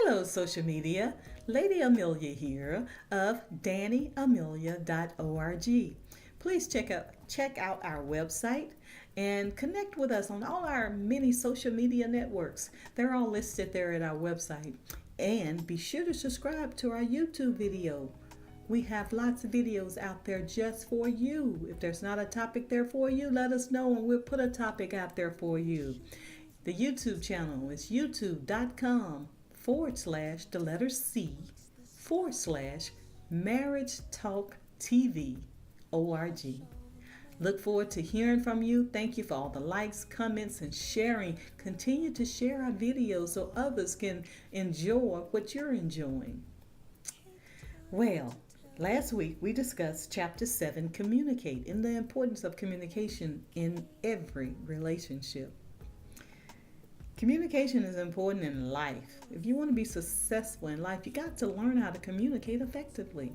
Hello, social media. Lady Amelia here of DannyAmelia.org. Please check out our website and connect with us on all our many social media networks. They're all listed there at our website. And be sure to subscribe to our YouTube video. We have lots of videos out there just for you. If there's not a topic there for you, let us know and we'll put a topic out there for you. The YouTube channel is youtube.com/the letter C Marriage Talk TV ORG. Look forward to hearing from you. Thank you for all the likes, comments, and sharing. Continue to share our videos so others can enjoy what you're enjoying. Well, last week we discussed Chapter 7, Communicate, and the importance of communication in every relationship. Communication is important in life. If you want to be successful in life, you got to learn how to communicate effectively.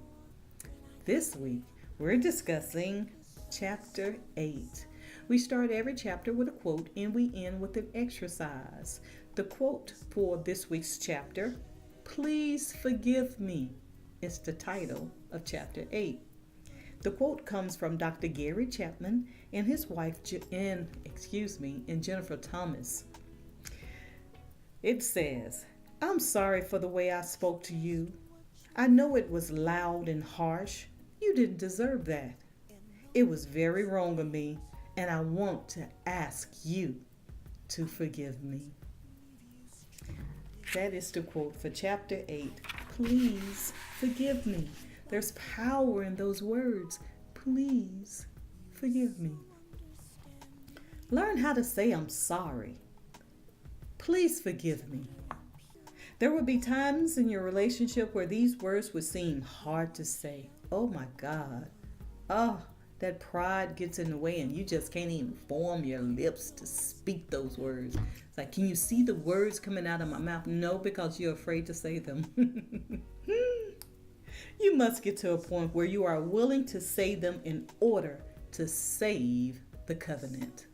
This week, we're discussing Chapter 8. We start every chapter with a quote and we end with an exercise. The quote for this week's chapter, "Please forgive me," is the title of Chapter 8. The quote comes from Dr. Gary Chapman and his wife, and Jennifer Thomas. It says, "I'm sorry for the way I spoke to you. I know it was loud and harsh. You didn't deserve that. It was very wrong of me, and I want to ask you to forgive me." That is the quote for Chapter 8. Please forgive me. There's power in those words. Please forgive me. Learn how to say I'm sorry. Please forgive me. There will be times in your relationship where these words would seem hard to say. Oh my God. Oh, that pride gets in the way and you just can't even form your lips to speak those words. It's like, can you see the words coming out of my mouth? No, because you're afraid to say them. You must get to a point where you are willing to say them in order to save the covenant.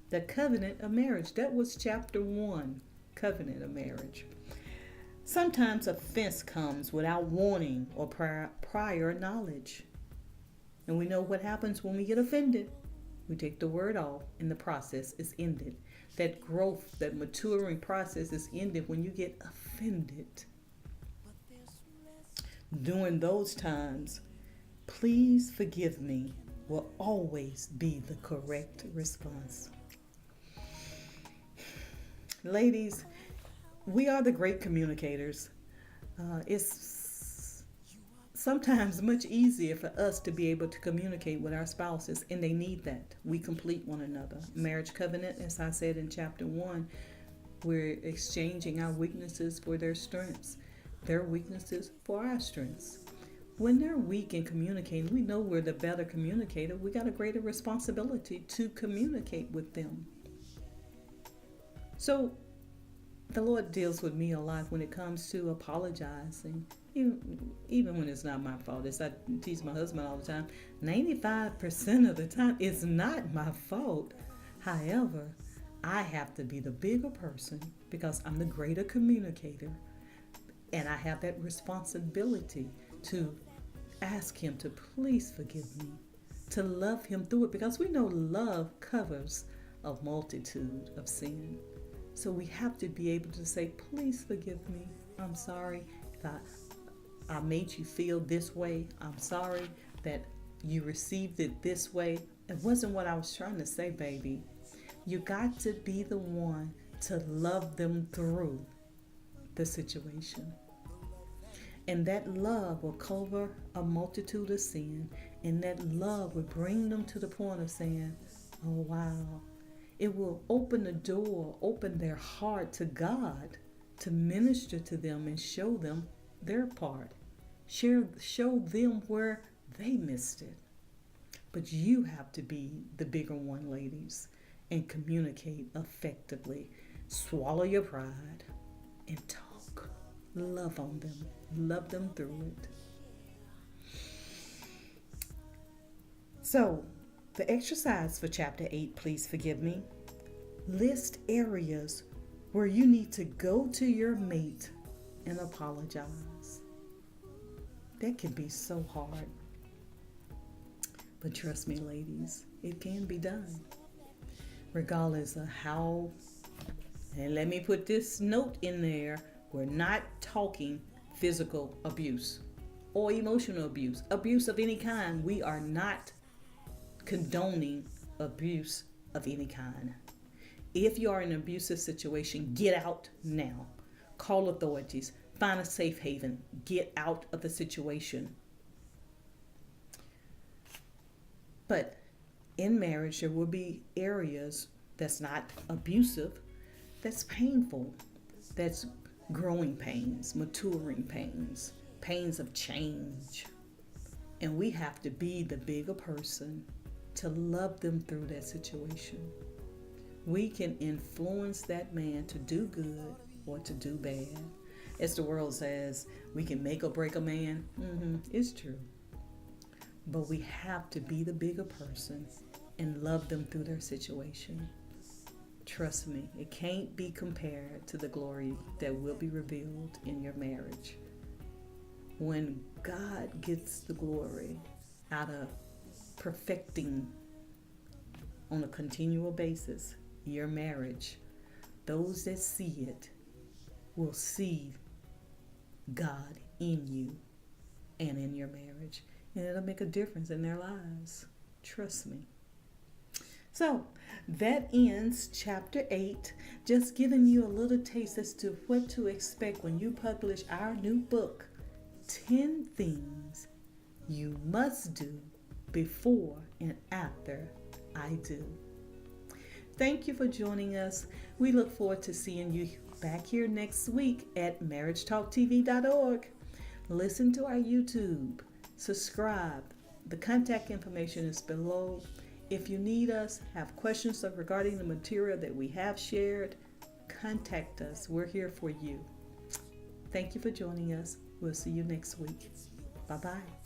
The covenant of marriage. That was Chapter 1, covenant of marriage. Sometimes offense comes without warning or prior knowledge. And we know what happens when we get offended. We take the word off and the process is ended. That growth, that maturing process is ended when you get offended. During those times, please forgive me will always be the correct response. Ladies, we are the great communicators. It's sometimes much easier for us to be able to communicate with our spouses, and they need that. We complete one another. Marriage covenant, as I said in Chapter 1, we're exchanging our weaknesses for their strengths, their weaknesses for our strengths. When they're weak in communicating, we know we're the better communicator. We got a greater responsibility to communicate with them. So the Lord deals with me a lot when it comes to apologizing, even when it's not my fault. As I teach my husband all the time, 95% of the time it's not my fault. However, I have to be the bigger person because I'm the greater communicator. And I have that responsibility to ask him to please forgive me, to love him through it, because we know love covers a multitude of sin. So we have to be able to say, please forgive me. I'm sorry if I made you feel this way. I'm sorry that you received it this way. It wasn't what I was trying to say, baby. You got to be the one to love them through the situation. And that love will cover a multitude of sin. And that love will bring them to the point of saying, oh, wow. It will open the door, open their heart to God to minister to them and show them their part. Show them where they missed it. But you have to be the bigger one, ladies, and communicate effectively. Swallow your pride and talk. Love on them. Love them through it. So, the exercise for Chapter 8, Please Forgive Me. List areas where you need to go to your mate and apologize. That can be so hard. But trust me, ladies, it can be done. Regardless of how, and let me put this note in there, we're not talking physical abuse or emotional abuse, abuse of any kind. We are not condoning abuse of any kind. If you are in an abusive situation, get out now. Call authorities. Find a safe haven. Get out of the situation. But in marriage, there will be areas that's not abusive, that's painful, that's growing pains, maturing pains, pains of change. And we have to be the bigger person to love them through that situation. We can influence that man to do good or to do bad. As the world says, we can make or break a man. It's true. But we have to be the bigger person and love them through their situation. Trust me, it can't be compared to the glory that will be revealed in your marriage. When God gets the glory out of perfecting on a continual basis your marriage, those that see it will see God in you and in your marriage. And it'll make a difference in their lives. Trust me. So that ends chapter 8. Just giving you a little taste as to what to expect when you publish our new book, 10 Things You Must Do Before and After I Do. Thank you for joining us. We look forward to seeing you back here next week at MarriageTalkTV.org. Listen to our YouTube. Subscribe. The contact information is below. If you need us, have questions regarding the material that we have shared, contact us. We're here for you. Thank you for joining us. We'll see you next week. Bye-bye.